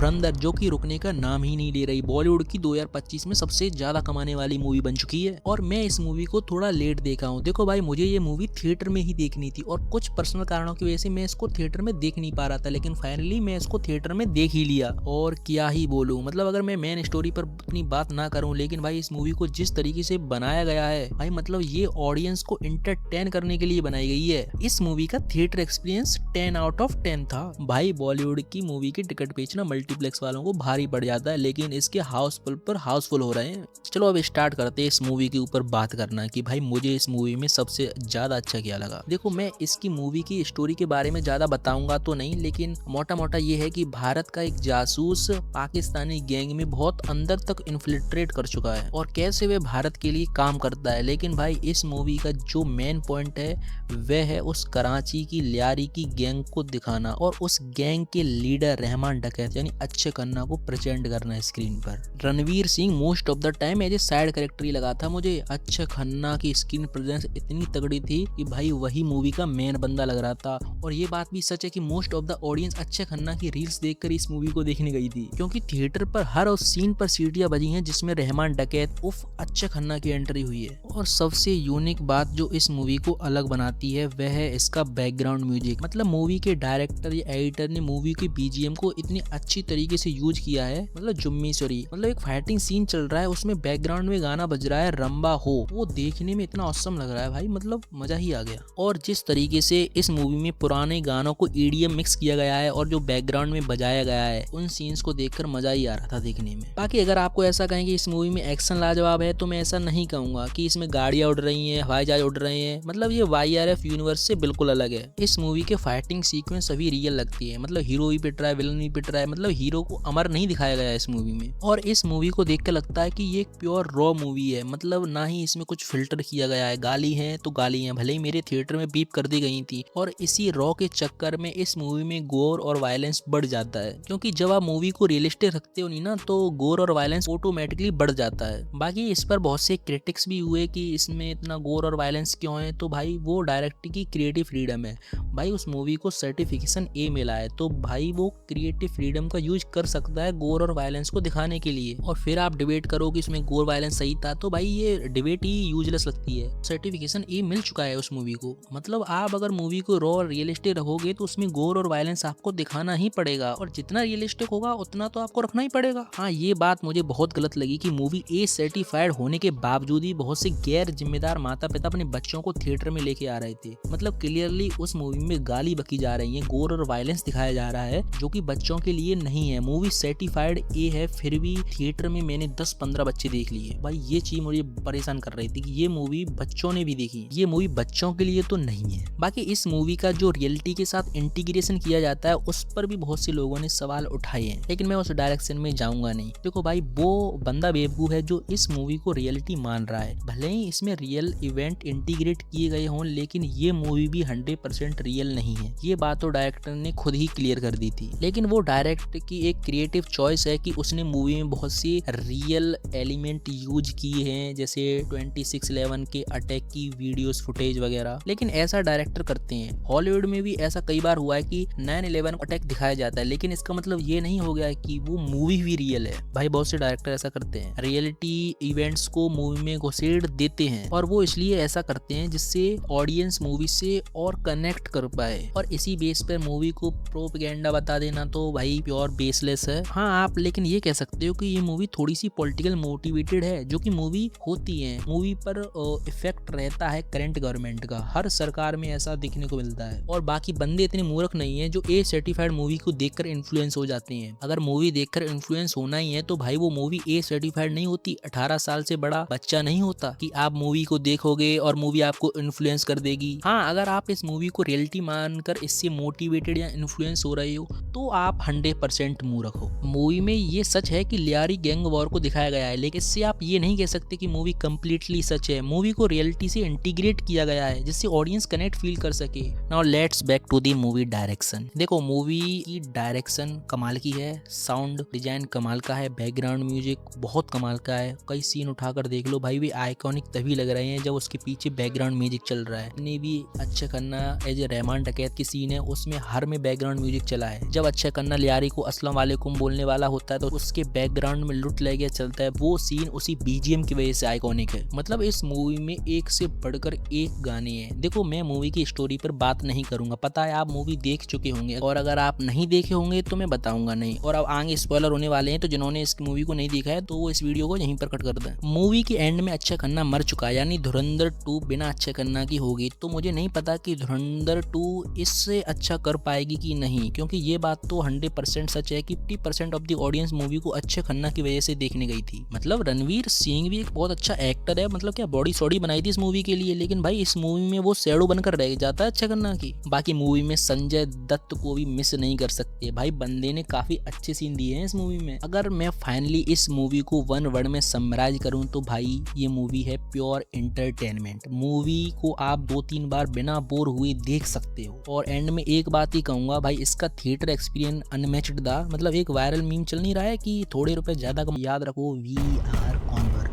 धुरंधर, जो कि रुकने का नाम ही नहीं ले रही, बॉलीवुड की 2025 में सबसे ज्यादा कमाने वाली मूवी बन चुकी है। और मैं इस मूवी को थोड़ा लेट देखा हूँ। देखो भाई, मुझे ये मूवी थिएटर में ही देखनी थी और कुछ पर्सनल कारणों की वजह से मैं इसको थिएटर में देख नहीं पा रहा था, लेकिन फाइनली मैं इसको थिएटर में देख ही लिया। और क्या ही बोलूं, मतलब अगर मैं मेन स्टोरी पर अपनी बात ना करूं, लेकिन भाई इस मूवी को जिस तरीके से बनाया गया है भाई, मतलब ये ऑडियंस को एंटरटेन करने के लिए बनाई गई है। इस मूवी का थिएटर एक्सपीरियंस 10 आउट ऑफ 10 था। भाई बॉलीवुड की मूवी की टिकट बेचना मल्टीप्लेक्स वालों को भारी पड़ जाता है, लेकिन इसके हाउसफुल पर हाउसफुल हो रहे हैं। चलो अब स्टार्ट करते हैं इस मूवी के ऊपर बात करना कि भाई मुझे इस मूवी में सबसे ज्यादा अच्छा क्या लगा। देखो, मैं इसकी मूवी की स्टोरी के बारे में ज्यादा बताऊंगा तो नहीं, लेकिन मोटा मोटा ये है कि भारत का एक जासूस पाकिस्तानी गैंग में बहुत अंदर तक इन्फिल्ट्रेट कर चुका है और कैसे वे भारत के लिए काम करता है। लेकिन भाई इस मूवी का जो मेन पॉइंट है वह है उस कराची की लियारी की गैंग को दिखाना और उस गैंग के लीडर रहमान डकैत यानी अक्षय खन्ना को प्रेजेंट करना है स्क्रीन पर। Ranveer Singh most of the time as a side character ही लगा था मुझे। अक्षय खन्ना की स्क्रीन प्रेजेंस इतनी तगड़ी थी कि भाई वही मूवी का मेन बंदा लग रहा था। और ये बात भी सच है कि most of the audience Akshay Khanna की रील्स देखकर इस मूवी को देखने गई थी, क्योंकि थिएटर पर हर उस सीन पर सीटियां बजी हैं जिसमें रहमान डकैत उफ अक्षय खन्ना की एंट्री हुई है। और सबसे यूनिक बात जो इस मूवी को अलग बनाती है वह है इसका बैकग्राउंड म्यूजिक। मतलब मूवी के डायरेक्टर या एडिटर ने मूवी के बीजीएम को इतनी अच्छी तरीके से यूज किया है। मतलब जुम्मीश्वरी, मतलब एक फाइटिंग सीन चल रहा है, उसमें बैकग्राउंड में गाना बज रहा है रंबा हो, वो देखने में इतना औसम लग रहा है भाई, मतलब मजा ही आ गया। और जिस तरीके से इस मूवी में पुराने गानों को ईडीएम मिक्स किया गया है और जो बैकग्राउंड में बजाया गया है, उन सीन्स को देखकर मजा ही आ रहा था देखने में। बाकी अगर आपको ऐसा कहें कि इस मूवी में एक्शन लाजवाब है, तो मैं ऐसा नहीं कहूंगा कि इसमें गाड़ियां उड़ रही हैं, हवाई जहाज उड़ रहे हैं। मतलब ये वाईआरएफ यूनिवर्स से बिल्कुल अलग है। इस मूवी के फाइटिंग सीक्वेंस सभी रियल लगती है, मतलब हीरो भी पिट रहा है, विलन भी पिट रहा है, मतलब हीरो को अमर नहीं दिखाया गया है इस मूवी में। और इस मूवी को देखकर लगता है कि ये एक प्योर रॉ मूवी है, मतलब ना ही इसमें कुछ फिल्टर किया गया है। गाली है तो गाली है, भले ही मेरे थिएटर में बीप कर दी गई थी। और इसी रॉ के चक्कर में इस मूवी में गोर और वायलेंस बढ़ जाता है, क्योंकि जब आप मूवी को रियलिस्टिक रखते हो नहीं ना, तो गोर और वायलेंस ऑटोमेटिकली बढ़ जाता है। बाकी इस पर बहुत से क्रिटिक्स भी हुए कि इसमें इतना गोर और वायलेंस क्यों है, तो भाई वो डायरेक्टर की क्रिएटिव फ्रीडम है। भाई उस मूवी को सर्टिफिकेशन ए मिला है, तो भाई वो क्रिएटिव फ्रीडम का यूज कर सकता है गोर और वायलेंस को दिखाने के लिए। और फिर आप डिबेट करो कि इसमें गोर वायलेंस सही था, तो भाई ये डिबेट ही यूजलेस लगती है। सर्टिफिकेशन ए मिल चुका है उस मूवी को, मतलब आप अगर मूवी को रॉ और रियलिस्टिक रखोगे तो उसमें गोर और वायलेंस आपको दिखाना ही पड़ेगा, और जितना रियलिस्टिक होगा उतना तो आपको रखना ही पड़ेगा। हाँ, ये बात मुझे बहुत गलत लगी कि मूवी ए सर्टिफाइड होने के बावजूद भी बहुत से गैर जिम्मेदार माता पिता अपने बच्चों को थिएटर में लेके आ रहे थे। मतलब क्लियरली उस मूवी में गाली बकी जा रही है, गोर और वायलेंस दिखाया जा रहा है, जो कि बच्चों के लिए नहीं है। मूवी सर्टिफाइड ए है, फिर भी थिएटर में मैंने 10-15 बच्चे देख लिए। भाई ये चीज मुझे परेशान कर रही थी कि ये मूवी बच्चों ने भी देखी, ये मूवी बच्चों के लिए तो नहीं है। बाकी इस मूवी का जो रियलिटी के साथ इंटीग्रेशन किया जाता है उस पर भी बहुत से लोगों ने सवाल उठाए हैं, लेकिन मैं उस डायरेक्शन में जाऊंगा नहीं। देखो भाई, वो बंदा बेवकूफ है जो इस मूवी को रियलिटी मान रहा है। भले ही इसमें रियल इवेंट इंटीग्रेट किए गए हों, लेकिन ये मूवी भी 100% रियल नहीं है। ये बात तो डायरेक्टर ने खुद ही क्लियर कर दी थी, लेकिन वो डायरेक्टर की एक क्रिएटिव चॉइस है कि उसने मूवी में बहुत सी रियल एलिमेंट यूज किए हैं, जैसे 26/11 के अटैक की वीडियोस फुटेज वगैरह। लेकिन ऐसा डायरेक्टर करते हैं, हॉलीवुड में भी ऐसा कई बार हुआ है कि 9/11 अटैक दिखाया जाता है, लेकिन इसका मतलब ये नहीं हो गया है कि वो मूवी भी रियल है। भाई बहुत से डायरेक्टर ऐसा करते हैं, रियलिटी इवेंट्स को मूवी में घुसेड़ देते हैं, और वो इसलिए ऐसा करते हैं जिससे ऑडियंस मूवी से और कनेक्ट कर पाए। और इसी बेस पर मूवी को प्रोपेगेंडा बता देना तो भाई प्योर बेसलेस है। हाँ, आप लेकिन ये कह सकते हो कि ये मूवी थोड़ी सी पॉलिटिकल मोटिवेटेड है, जो कि मूवी होती है। मूवी पर इफेक्ट रहता है करंट गवर्नमेंट का, हर सरकार में ऐसा देखने को मिलता है। और बाकी बंदे इतने मूर्ख नहीं है जो ए सर्टिफाइड मूवी को देखकर इन्फ्लुएंस हो जाते हैं। अगर मूवी देखकर इन्फ्लुएंस होना ही है तो भाई वो मूवी ए सर्टिफाइड नहीं होती, 18 साल से बड़ा बच्चा नहीं होता कि आप मूवी को देखोगे और मूवी आपको इन्फ्लुएंस कर देगी। हाँ, अगर आप इस मूवी को रियलिटी मानकर इससे मोटिवेटेड या इन्फ्लुएंस हो रहे हो तो आप 100% मूर्ख हो। मूवी में ये सच है कि लियारी गैंग वॉर को दिखाया गया है, लेकिन इससे आप ये नहीं कह सकते कि मूवी कम्प्लीटली सच है। मूवी को रियलिटी से इंटीग्रेट किया गया है जिससे ऑडियंस कनेक्ट फील कर सके। Now let's back to the movie direction. देखो, मूवी की डायरेक्शन कमाल की है, साउंड डिजाइन कमाल का है, बैकग्राउंड म्यूजिक बहुत कमाल का है। कई सीन उठाकर देख लो भाई, वे आइकॉनिक तभी लग रहे हैं जब उसके पीछे बैकग्राउंड म्यूजिक चल रहा है। ने भी अक्षय खन्ना एज ए रहमान डकैत की सीन है, उसमें हर में बैकग्राउंड म्यूजिक चला है। जब अक्षय खन्ना लियारी को अस्सलाम वालेकुम बोलने वाला होता है तो उसके बैकग्राउंड में लुट ले गया चलता है, वो सीन उसी बीजीएम की वजह से आइकॉनिक है। मतलब इस मूवी में एक से बढ़कर एक गाने हैं। देखो मैं मूवी की स्टोरी पर बात नहीं करूंगा, पता है आप मूवी देख चुके होंगे और अगर आप नहीं देखे होंगे तो मैं बताऊंगा नहीं, और अब आगे स्पॉइलर होने वाले हैं, तो जिन्होंने इस मूवी को नहीं देखा है तो वो इस वीडियो को यहीं पर कट कर दें। मूवी के एंड में अक्षय खन्ना मर चुका है, यानी धुरंधर 2 बिना अक्षय खन्ना की होगी। तो मुझे नहीं पता कि धुरंधर 2 इससे अच्छा कर पाएगी कि नहीं, क्योंकि ये बात तो 100% सच है कि 50% ऑफ द ऑडियंस मूवी को अक्षय खन्ना की वजह से देखने गई थी। मतलब रणवीर सिंह भी एक बहुत अच्छा एक्टर है, मतलब क्या बॉडी सॉडी बनाई थी इस मूवी के लिए, लेकिन भाई इस मूवी में वो शैडो बनकर रह जाता है अक्षय खन्ना की। बाकी मूवी में संजय दत्त को भी मिस नहीं कर सकते, भाई बंदे ने काफी अच्छे सीन दिए हैं इस मूवी में। अगर मैं फाइनली इस मूवी को वन वर्ड में समराइज करूं तो भाई ये मूवी है प्योर एंटरटेनमेंट। मूवी को आप 2-3 बार बिना बोर हुए देख सकते हो। और एंड में एक बात ही कहूंगा भाई, इसका थिएटर एक्सपीरियंस अनमैच्ड था। मतलब एक वायरल मीम चल नहीं रहा है कि थोड़े रुपए ज्यादा कम, याद रखो वी आर कॉन्वर।